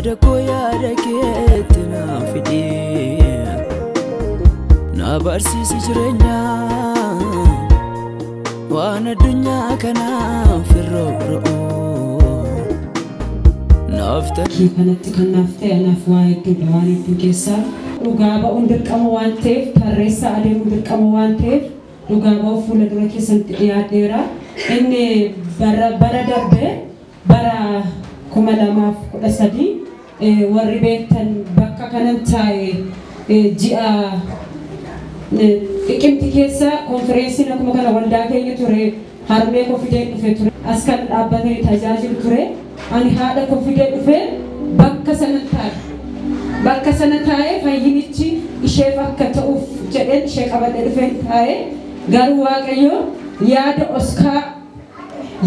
yaada koo yaada keetti naaf fidi na barsiisi jireenya waan addunyaa kanaaf irroo naafta kanatti kan naafte anaaf waa hedduu waan hedduu keessaa dhugaa ba'uun dirqama waan ta'eef tarreessaa adeemuu dirqama waan ta'eef dhugaa ba'uu fuula dura keessatti dhiyaateera inni bara darbe bara 2013 warri beektan bakka kanan taa'e ji'a Ikimti keessa konferensiin akkuma kana waldaa keenya ture harmee kofidee dhufe ture as kan dhaabbatee tajaajilu ture ani haadha kofidee dhufe bakka sana taa'e fayyinichi isheef akka ta'uuf jedheen ishee qabadhee dhufe taa'e garuu waaqayyo yaada oskaa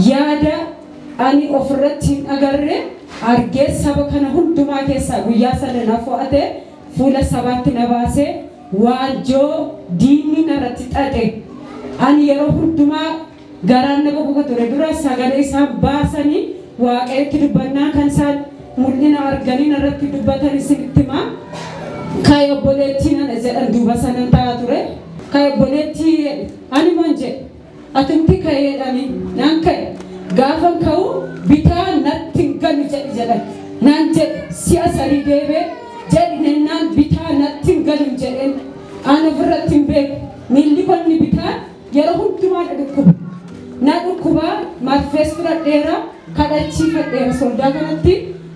yaada ani ofirratti hin agarre argee saba kana hundumaa keessaa guyyaa sana na fo'ate fuula sabaatti na baasee waanjoo diinni narratti xaxe ani yeroo hundumaa garaan na boqoka ture dura sagalee isaan baasanii waaqayyotti dubbannaa kan isaan mul'ina arganii narratti dubbatan isinitti himaa ka'e obboleettii nana jedhan duuba sanan taa'aa ture ka'e obboleettii ani moon jedhe atumti ka'eedhani naan ka'e gaafan ka'u bitaa natti hin galu jedhan naan jedhe si'a sadii deebee jedhi nennaan bitaa natti hin galu jedhen ana ofirratti hin beeku miilli konni bitaa yeroo hundumaa na dhukkuba marfees fudhadheera kadhachiifadheera soldaa kanatti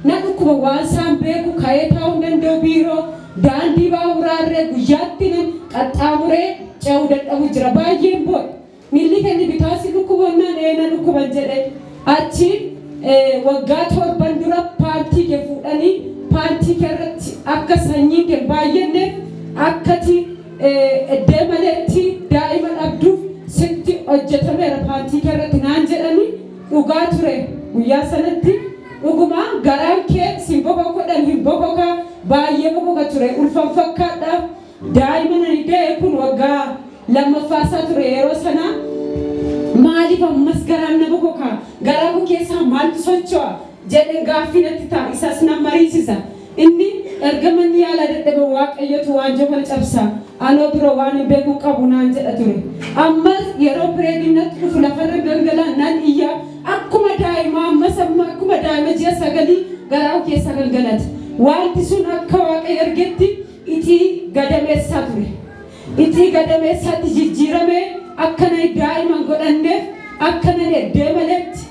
na dhukkuba waan isaan beeku ka'ee taa'uu danda'u biiroo daandii baaburaarree guyyaatti qaxxaamuree ce'uu dadhabu jira baay'een booda miilli kenni bitaa si dhukkubannaan na dhukkuban jedhe achi waggaa torban dura paartii kee fuudhanii paartii kee irratti akka sanyii kee baay'anneef akkati deemaleetti daa'ima dhabduuf sitti hojjetameera paartii kee irratti naan jedhanii dhugaa ture guyyaa sanatti dhuguma garaan kee sin bobokodhan hin boboka baay'ee boboka ture ulfan fakkaadhaaf daa'ima nani de'e kun waggaa lammaffaasaa ture yeroo sana maaliif ammas garaan na boboka garaa koo keessaa maaltu socho'a jedheen gaaffii natti ta'a isas na mariisisa inni ergamanni yaala dadhabe waaqayyotu waanjoo kana cabsa anoo bira waan hin beekuu qabu naan jedha ture ammas yeroo pireedinatti dhufu lafarra gangalaan nan iyyaa akkuma daa'ima ammas amma akkuma daa'ima ji'a sagalii garaa keessa gangalata wanti sun akka waaqayyo ergetti itii gadameessaa ture itii gadameessaatti jijjiiramee akkana daa'iman godhanneef akkana deemaleetti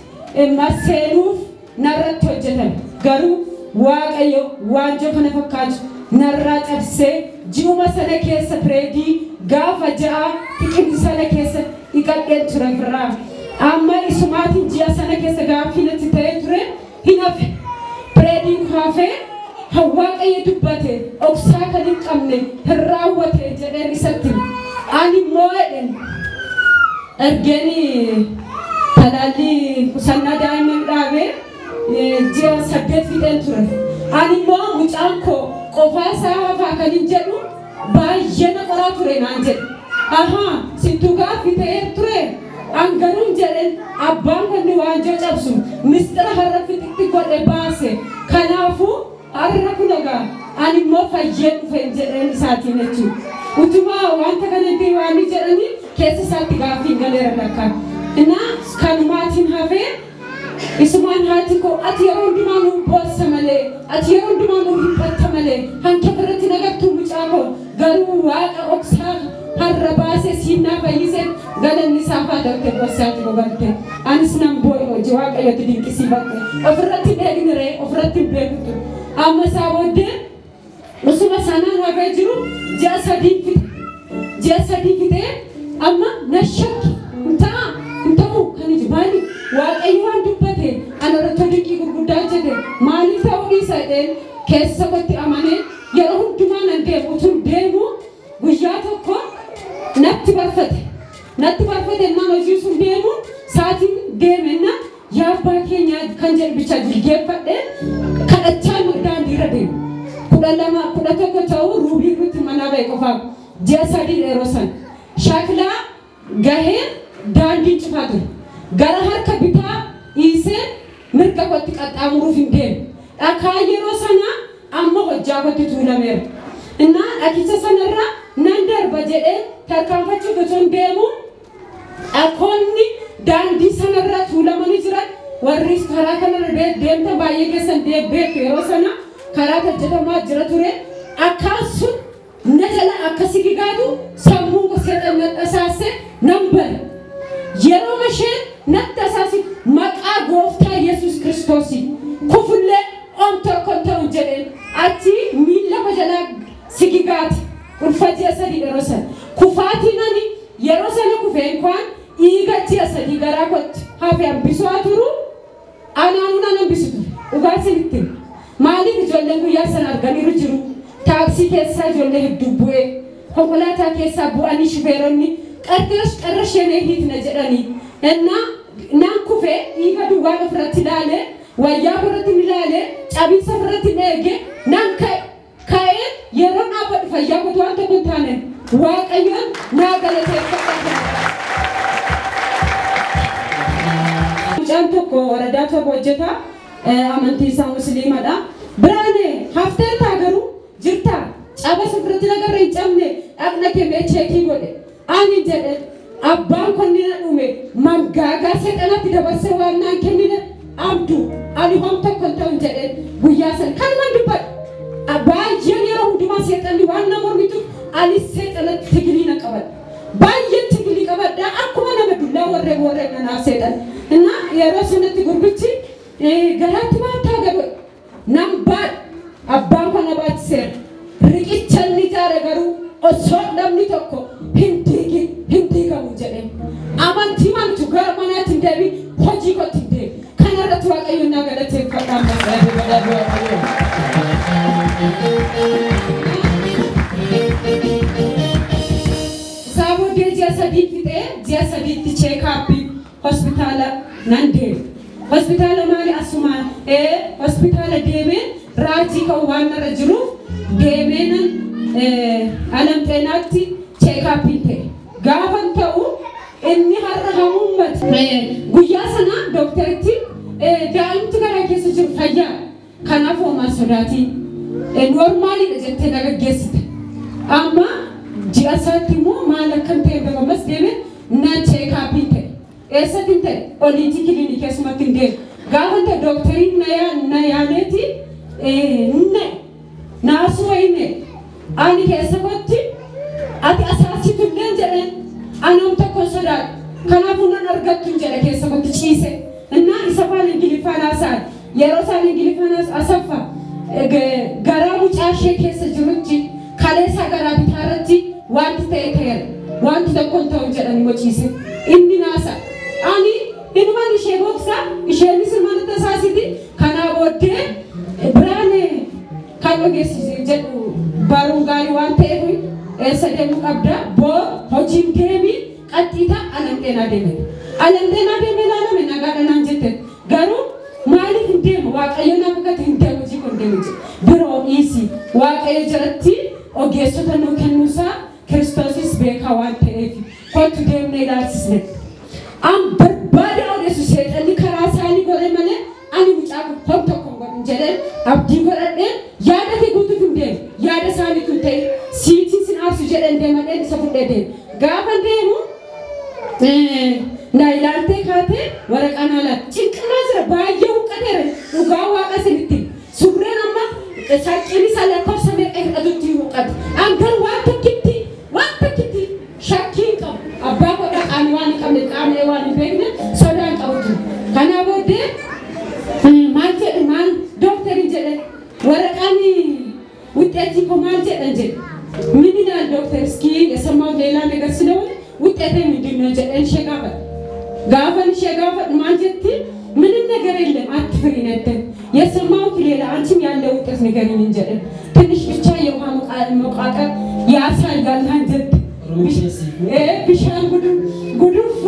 maseenuuf narratti hojjetame garuu waaqayyo waanjoo kana fakkaatu narraa cabsee ji'uma sana keessa pireedii gaafa ja'a xiqqinni sana keessa dhiqadheen ture birraa amma isumaatiin ji'a sana keessa gaaffii natti ta'ee ture hin hafe pireediin hafee waaqayyo dubbate dhoksaa kan hin qabne hin raawwate jedheen isatti ani immoo jedhen ergeni talaalli qusannaa daa'imman dhaabee ji'a 8 fideen ture ani immoo mucaan koo qofaa isaa hafaa kan hin jedhu baay'ee na qoraa ture naan jedhe ahaa sintuu gaaffii ta'ee ture angaruun jedhen abbaan kunni waanjoo cabsu mistira har'a fixitti godhe baase kanaafuu har'a kun egaa ani immoo fayyee dhufe jedheen isaatiin jechuudha utumaa wanta kanatti waan jedhanii keessa isaatti gaaffii galeera lakkaan innaa kanumaatiin hafee isumaan haati koo ati yeroo hundumaa nu boossa malee ati yeroo hundumaa nu hidhatta malee hanqa birratti nagattu mucaa koo garuu waaqa oksaa har'a baasee siinaa fayyise galanni isaa faadarte boossaatti gogalte anis nan boo'e hojii waaqayyotti dinqisiifadhe ofirratti beekniree ofirratti beekutu amma isaa booddee usuma sanaan hafee jiru ji'a sadii fixee amma na shakki hin ta'u kan iji maali waaqayyo waan dubbate anarratti dinqii gurguddaa jedhe maaliif ta'uu dhiisa jedheen keessa kotti amanee yeroo hundumaa nan deemu utuun deemu guyyaa tokko natti barfate naan hojii sun deemu saatiin deemenna yaa abbaa keenya kan jedhu bicha jilgeeffadhe kadhachaa daandiirra deemu 11 ta'uu ruubii irratti manaa ba'e qofaaf ji'a sadii yeroo san shaakilaa gahee daandii cufaa ture gara harka bitaa dhiisee mirga kotti qaxxaamuruuf hin deemu dhakaa yeroo sana hojjaakotti tuulameera. Innaa dhagicha sanarra nan darba jedhee tarkaanfachuu gosoon deemu dhakoonni daandii sanarra tuulamanii jiran warri karaa kanarra deemta baay'ee keessan beeku yeroo sana karaa hojjetamaa jira ture akkaasun na jala akka sigigaatu sammuu seexan nadhasaase nan bala yeroo masheen nadhasaasi maqaa gooftaa Yesuus Kiristoosii kufullee tokkon ta'u jedheen achi miila majalaa sigigaati ulfati asadi yeroo sana kufaatinani yeroo sana kufeen kwaan dhiigatti asadi garaa kotti hafe ambisuu turu anaanuna nambisu dhugaasinitti maaliif ijoolleen guyyaa sana arganiiru jiru taaksii keessaa ijoollee hedduu bu'ee konkolaataa keessaa bu'anii shufeeronni qarrasheenee hiitna jedhanii ennaa naan kufee dhiiga duwwaa ofirratti ilaalee wayyaa ofirratti ilaalee cabiinsa ofirratti eege naan ka'ee yeroo dhaabbadhu fayyaa gotu waan tokko hin taane waaqayyoon naa galateeffadha. Mucaan tokko waradaa tokko hojjeta amantii isaa musliimadha. Biraane haftee garuu jirta caba sirriitti nagarra hin cabne dhaqna kee cheekii godhe ani jedhe abbaan konni na dhume mangaagaa seexanatti dabarsee waan naan kennine abdu ani hom tokko ta'u jedhe guyyaa san kanumaan dubbadha baay'een yeroo hundumaa seexanni waan na mormitu ani seexanatti tigilii na qabadha baay'een tigilii qabadha akkuma nama dullaa warree na seexan inna yeroo sanatti gurbichi garaatti maataa gadhe nambaa abbaan kana baachise riqichanni jaare garuu osoo namni tokko hindi gamu jedhe amantii mantu gara manaatti deebi hojii kotti deebi kanarratti waaqayyoon na galateeffadha saabodee ji'a sadii fixee ji'a sadiitti cheekaappii hospitaala nan deebi hospitaala maali asumaan hospitaala deemee raajii kan waan narra jiruuf deemeenan alam xeenaatti cheekaappii ta'e gaafan ta'u inni har'a hamummati guyyaa sana doktaritti daa'imti garaa keessa jiru fayyaa kanaaf homaa sodaatii noormaaliidha jettee nagaggeessite amma ji'a isaatti immoo maal akkan ta'e beekamas deeme nan cheekaappii ta'e eessatti hin ta'e oliitii kiliinikii keessumatti hin deemu gaafan ta'e doktariin na yaaneeti naasu wayne ani keessa kotti ati asaasitulleen jedhen anam tokko sodaadha kanaafuu nan argattu jedhe keessa kotti ciise innaa isa faan ingiliffaan haasa'an yeroo isaan ingiliffaan asaffa garaa mucaa ishee keessa jirutti kaleessa garaa bitaarratti wanti ta'e ta'eera wanti tokko hin ta'u jedhani mochiise inni naasa ani inumaan ishee booksa isheenis manatti asaasiti kanaa booddee biraane kan ogeessise jedhu baruun gaarii waan ta'eef eessa deemuu qabda boo hojiin deemii qaxxiita alamxeenaa deeme laalame nagaadha naan jette garuu maaliif hin deemu waaqayyoon akkatti hin deemu hojii kun deemu jedhe biroo dhiisi waaqayyo jalatti ogeessota nuu kennuusaa kiristoosis beekaa waan ta'eef kottu deemne ilaalsisne an barbaada ogeessu seexanni karaa isaanii gore malee ani mucaa hom tokko godhin jedheen abdii godhadheen yaada kee guutuuf hin deemu yaada isaanii tun ta'e siitiin sin aarsu jedheen deemadheen isa fudhee deemu gaafa deemu na ilaaltee kaatee waraqaan haala cinqinaa jira baay'ee huqqateera dhugaa waaqa sinitti surreen amma saaxiin isaa lakkoofsa meeqa hidhatutti huqqate angan waan tokkitti shakkiin qabu abbaa godha qaamni waan hin qabne qaamni waan hin beekne sodaan qabutu kanaa booddee maal jedhe maal doktari jedhe waraqaan ውጤት ኮማል ጀደንጀ ምን ይላል ዶክተር እስኪ የሰማው ሌላ ነገር ስለሆነ ውጤቴ ምንድነው ጀደን ሸጋፈ ጋፈን ሸጋፈ ማንጀት ምንም ነገር የለም አትፍሪ ነበር የሰማው ሌላ አንቺም ያለው ውጤት ንገሪኝ እንጂ ትንሽ ብቻ የውሃ መቃቀር ያሳያል አንጀት ቢሻን ጉዱፉ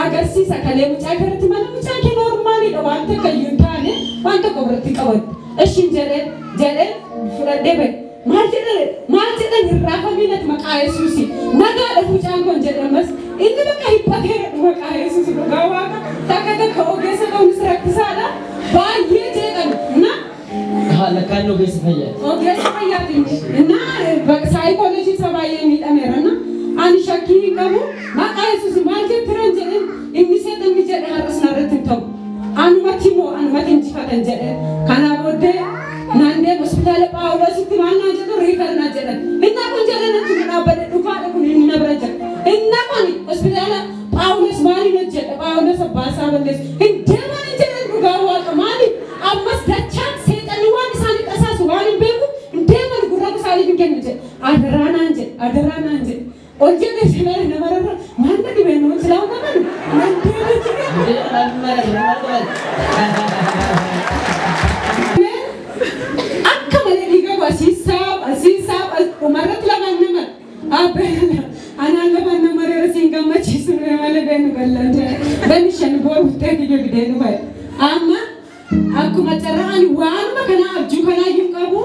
አገርሲ ሰከለ ሙጫ ከረት ማለት ሙጫ ከኖርማሊ ነው አንተ ከዩታኔ አንተ ቆብረት ይቀወጥ እሺ ጀለ ፍረደበ ማልጀለ ይራፈሚነት መቃ ኢየሱስ ነጋ ለሙጫን ኮንጀለመስ እንደ በቃ ይባከረ መቃ ኢየሱስ ጋዋካ ታከተ ከኦገሰ ነው ምስራቅ ሳላ ባየጀን እና لكانه بس فيا بس فيا إننا سايكولوجي سبايا ميت أميرنا أنا شاكي كمو ما قايس ما جت ترنجن إني سيد إني جت هرسنا رتنتم أنا ما تيمو أنا ما تيمتي فتنجن كان أبوده ناندي hospital باولا سيتي ما ناجد ريفر ناجد إننا كنجنا نتجنا بدر دفاع كوني إننا برجع إننا كوني hospital باولا سماري ناجد باولا سباسا بندس إنتما ناجد نقاوا كماني أمس دچان سيد أنوان سالي أساس واني بيكو إنتما نقرأ سالي بيكن ناجد أدران ناجد أوجه نسمع نمرة ما ندري بينو سلام كمان Asisab, umarat laban naman. Anak laban naman racing gamma chisur wala ben gallan. Ben shan bor utte ki gede no. Amma aku macaraan wan makana abju kana yum kabu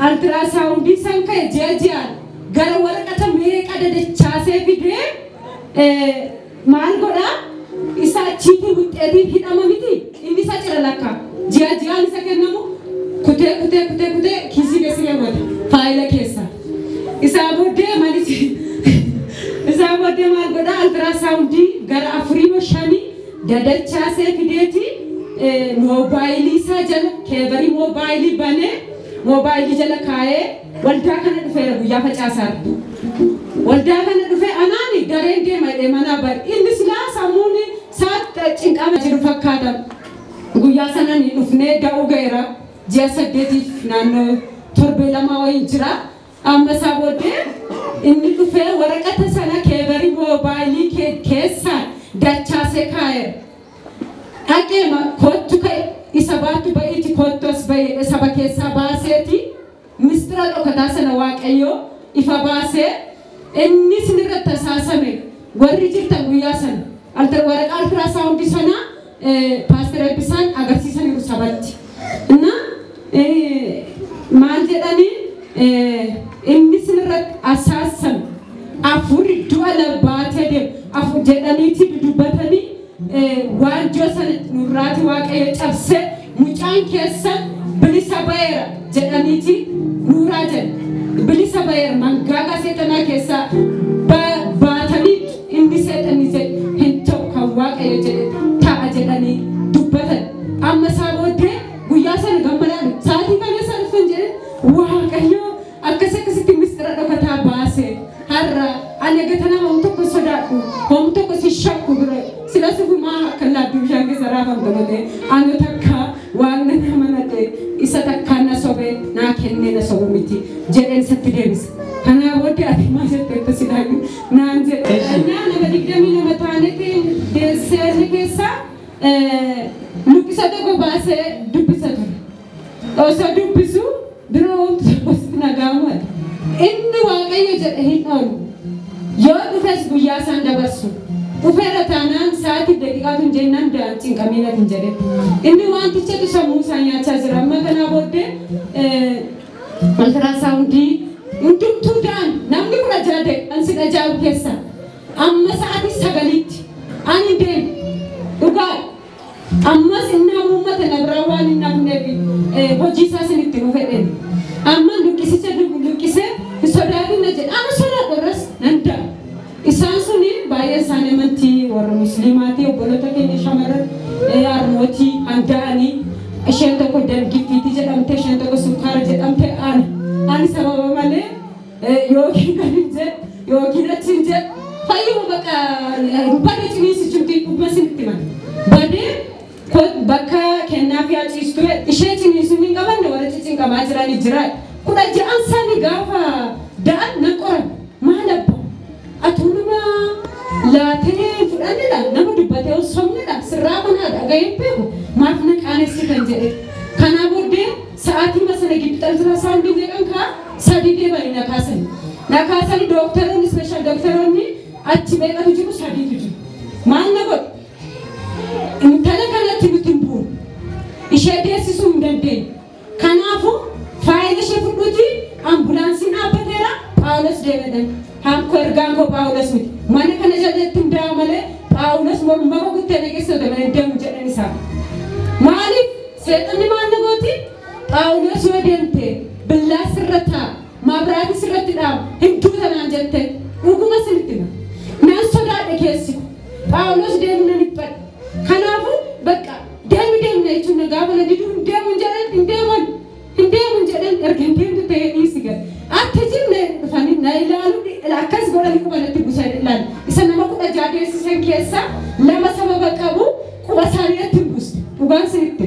ultrasound di sanka jajan. Gara warakata me kada de chase bide mal goda isa chiti utte di hidama miti. Indi sa charalaka. Jajan sa kennamu kute kisi besi ngamad. File kesa. Isabode malisi. Isabode mal goda ultrasound di gara afrimo shani dadacha se fideti mobile sa jala kebari mobile bane mobile jala kae walda kana dufe guya facasar. Walda kana dufe anani garende mai mana bar indi sila samuni sat cinkama jiru fakkadam. Guya sanani dufne da ugaira jasa dedi nano torbe lama wa injira amma sabode inni dufe warakata sana kebari mobile ke kesa dacha se kae akema kottu kai isabatu baiti kottos bai sabake sabaseti mistra lokata sana waqayo ifa base inni sinirata sasame warri jirta guyasan alter waraq ultrasound sana pastor episan agarsisan rusabatti na maal jedhani inni sinirrat asaasan afuri duala baatede afu jedhaniiti dubbatani waan josan nurraati waaqayyo cabse mucaan keessa bilisa bayera jedhaniiti nuraa jedhe bilisa bayera mangaaga seetanaa keessa baatanii inni seetanii jedhe hin ta'u kan waaqayyo jedhe ta'a jedhanii dubbatan amma isaa booddee guyyaa sana gammadaan saatii kana sana dhufan jedhe waaqayyo akkasitti mistira dhokataa baase har'a ani gatana hom tokko sodaadhu hom tokko si shakku bira silasifu maa akka laaddu bishaan keessa raafamtamate ani takka waan na amanate isa takka na sobe naa kennee na sobu miti jedheen isatti deebise kanaa booddee ati maa jetteetta sidaayu naan jedhe naa nama digdamii nama taanetti deesseerri keessa lukkisa tokko baasee dubbisa ture osoo dubbisu biroo wanti tokkotti nagaamuudha inni waaqayyo jedhe hin oolu yoo dhufes guyyaa isaan dabarsu dhufeera taanaan sa'aatii daqiiqaatu hin jennaan da'an cinqamiinat hin jedhe inni wantichatu sammuu isaa nyaachaa jira amma kanaa booddee ultrasoundii hundumtuu da'an namni kun ajaa'e ansi ajaa'ibu keessa amma sa'aatii 9tti ani deemu dhugaa ammas inni uummata nabraa waan hin nafneefi hojii isaa sinitti nu fedhen amma luqqisicha luqqisee sodaadina jedhe amma sodaa qorras nan da'a isaan suni baay'ee isaan amantii warra musliimaatii obboloota keenya shamarran harmootii handa'anii isheen tokko dargiffiitii jedhamte isheen tokko sukkaara jedhamte ani sababa malee yookiin kan hin jedhe yookiin achi hin jedhe fayyuma baqa badee ciniisichumtii dhugma sinitti mala badee bakka kennaaf yaa ciistu ishee ciniisuun hin qabanne warra ciccinqamaa jiranii jira kudha ja'an sani gaafa da'an nan qoran maal abba atunuma laatee fudhannedha nama dubbatee osomnedha sirraa kanaa dhaga'een beeku maaf na qaanessi kan jedhe kanaa booddee sa'aatii masana giddu ultrasoundii jedhan kaa sadii deebanii na kaasani dooktaroonni ispeeshaal dooktaroonni achi beekatu jiru sadiitu jiru maal na godhu intala kanatti nuti hin buune ishee deessisuu hin dandeenye kanaafuu faayila ishee fudhuuti ambulaansiin dhaabbateera Paawulos deebi'an hanko ergaan koo Paawulos miti mana kana jalatti hin daa malee Paawulos mormama guttee nageessota mana deemu jedhan isaa maaliif seexanni maal na gooti Phaawulos yoo deemte billaa sirrataa maabiraati sirratti dhaam hintuu tanaan jette dhuguma sirritti naan sodaadhe keessi Phaawulos deemna nibbadhe kanaafu bakka deemna jechuun gaafa na diduu hin deeman jedhan erga hin deemtu ta'ee dhiisi gad akka jirne dhufanii na ilaalu akkas godhanii qubanatti buusan ilaalu isa nama 10 jaadeessisan keessa lama sababa qabu quba isaaniitti hin buusne dhugaan sirritti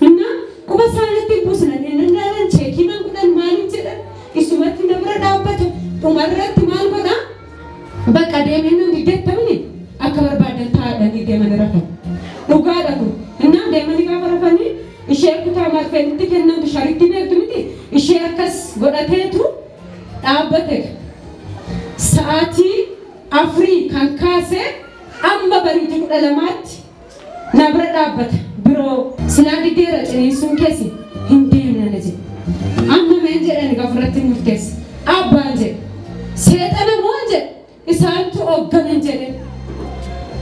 inna quba isaaniitti hin buusne innaan cheekii man godhan maaliin jedhan isumatti na bira dhaabbatu dhumarratti maal godha bakka deemee nan digdeettamni akka barbaadan taa'anii deeman rafan dhugaadha kun innaan deemanii gaafa rafanii ishee kutaa marfeenitti kennamtu sharitti beektu miti ishee akkas godhateetu dhaabbate sa'aatii 4 kan kaase amma bariitii 12tti na bira dhaabbata biroo silaa dideera ciniinsuun keessi hin deemna na jedhe amma meen jedhani gafurratti murteesse abbaan jedhe seexana moo jedhe isaantu hoogganan jedhe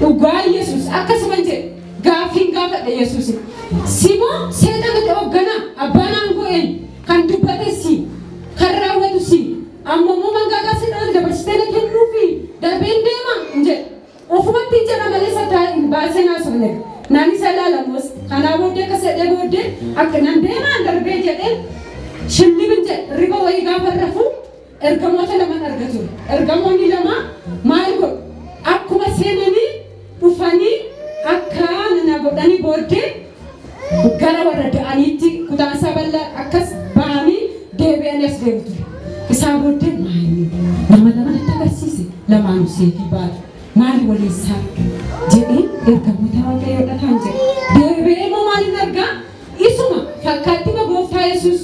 dhugaa Yesuus akkasuma jedhe gaafiin gaafadhe Yesuus Simon seexanatti hoggana abbaan aango'een kan dubbatessi kan raawwatusi amma mangaagaa seexana dabarsitee na kennuufi darbeen deema jedhe ofumatti jedha malee sataa baasee naasofne nani salaalamus kanaa booddee akka sedhee booddee akka nan deemaan darbee jedheen shillibin jedhe riba wayii gaafa rafu ergamoota lamaan argatu ergamoonni lama maal godhu akkuma seenanii dhufanii akka nana godhanii booddee gara warra da'aniitti kutaansaa bal'aa akkas ba'anii deebi'anii as deebitu isaan booddee maali nama natti agarsiise lamaanuu seetii baatu maali waliisaa jedhee ergamoota waaqayyoodha kan jedhe deebi'ee moo maaliin argaa isuma fakkaattima gooftaa Yesuus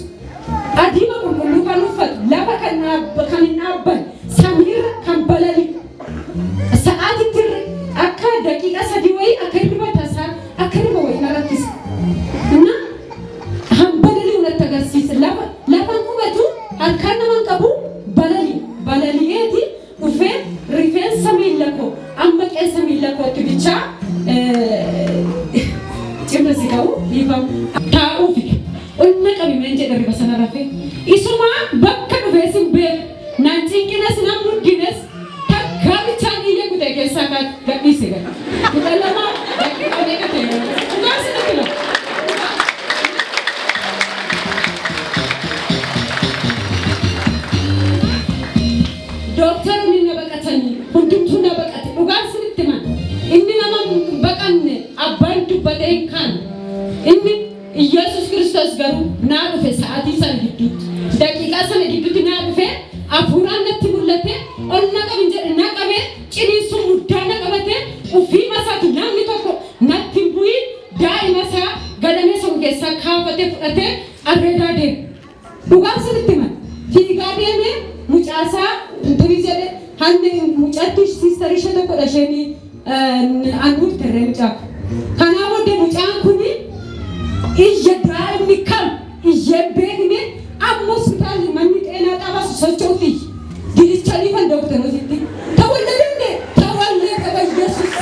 adiima qulqulluu kan uffatu lafa kan hin dhaabban samiirra kan balali sa'aatitti akka daqiiqa 3 wayii akka hirriba tasaa akka hirriba wayii na rakkisa na hambalali natti agarsiisa lafan qubatu harkaan naman qabu balali'eeti dhufee rifeensa miilla koo amma qeensa miilla kootti bichaa cimna si ta'u dhiifamu taa'uufi onna qabimeen jedhe riba sana rafee isuma bakka dhufee sin beeku naan cinqinas nan murgines takkaa bichaan iyya kutee keessaa gadhiise gad kudha lama daqiiqa beeka ta'e dhugaa sinatti lafa Doktorni na baqatanii hundumtuu na baqate dhugaan sinitti man inni nama baqanne abbaan dubbatee kan inni Yesuus Kiristoos garuu naa dhufe sa'aatii sana gidduutti daqiiqaa sana gidduutti naa dhufe hafuuraan natti mul'ate ol na qabin jedhe na qabee ciniinsuu muddaa na qabate ufii masaatu namni tokko natti hin bu'in daa'ima isaa gadamee sun keessaa kaafatee fudhatee arreedaa deeme dhugaan sinitti man fiigaa deemee mucaasaa Turizele hanne mucatti sister ishee tokko dhasheenii anguuf terree mucaa kanaa booddee mucaan kuni iyya daa'imni kam iyyee beekne amma hospitaalli manni xeenaa xaabaa socho'uuti gilichanii kan dooktaroositti tawalladande tawallee qaba Yesuus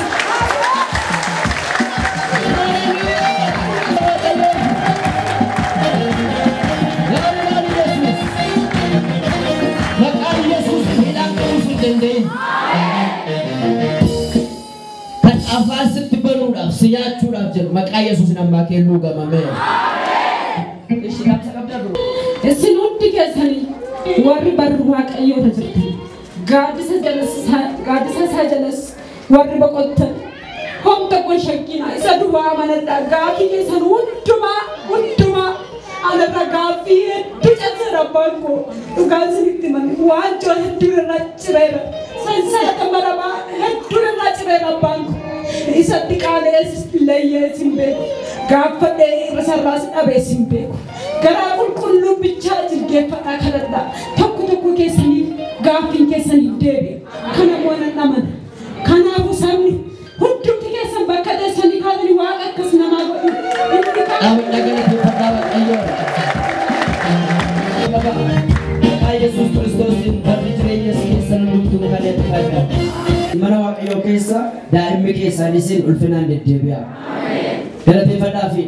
kan afaan sitti baruudhaaf siyaachuudhaaf jedhu maqaa Yesuus namaa kennuu gamamee isin hundi keessanii warri barru waaqayyoota jirtan gaaddisa isaa jalas warri boqottan homta kun shakkina isa duwwaa amanadhaa gaafii keessan hundumaa anarra gaafii hedduu cabse rabbaan koo dhugaan sinitti man waanjoo hedduu irraa cireera sansalata marabaa hedduu irraa cireera rabbaan koo isatti qaalees leeyyee sin beeku gaaffadhee irra sarraas dhabee sin beeku garaa qulqulluu bichaa jilgeeffadhaa kanadhaa tokko keessaniif gaaffiin keessaniif deebi'a kana moonan amana kanaafu sabni hundumti keessan bakka teessanii kaatanii waaqa akkas namaa godhu Yesuus Kiristoosiin barri jireenya keessan hundumtuu kadhate fayyaa mana waaqayyoo keessa daa'imni keessan isin ulfinaan deddeebi'a galateeffadhaa fi